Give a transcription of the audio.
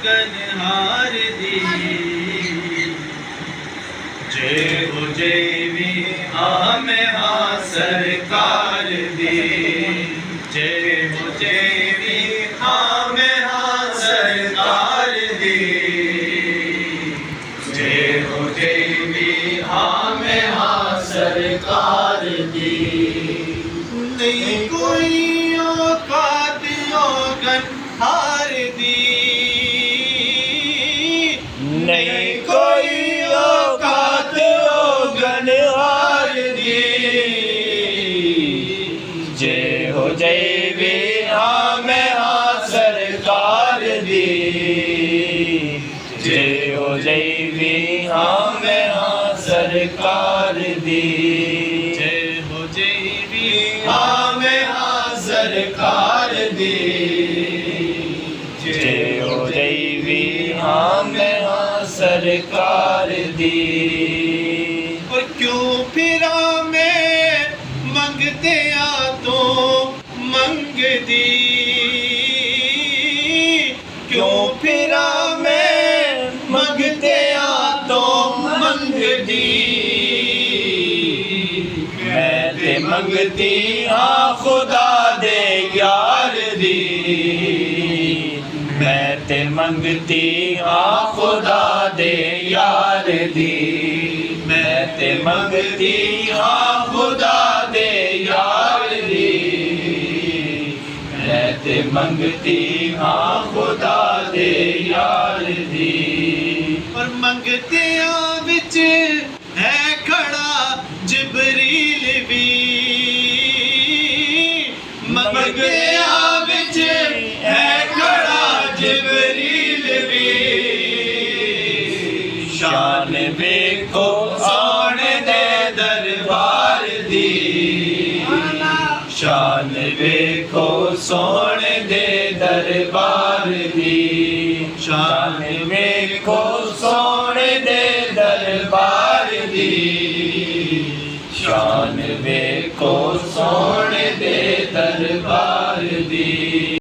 गनहार दी जय हो जय भी आमे हाँ सरकार दी जय हो जय भी आमे हाँ सरकार दी जय हो जय भी आमे हाँ सरकार दी नहीं कोई औकात गनहार दी नहीं कोई औकात गनहार दी जय हो जय भी आमे हाँ सरकार दी जय हो जय भी आमे हाँ सरकार दी जय हो जय भी आमे हाँ सरकार दी जय हो जय भी आमे हाँ सरकार दी और क्यों फिरा मैं मंगते आ तो मंग दी क्यों फिरा मैं मंगते आ तो मंग दी मैं ते मंगती हाँ खुदा दे यार दी मैं ते मंगती हाँ खुदा दे यार दी मैं ते मंगती हाँ खुदा दे यार दी मैं ते मंगती हाँ खुदा दे यार दी और मंगतियां विच है खड़ा जिबरील भी मंगतियां विच है खड़ा जिबरील भी शान वेखो सोने दे दरबार दी शान वेखो सोने दे दरबार दी शान वेखो सोने दे दरबार दी शान वे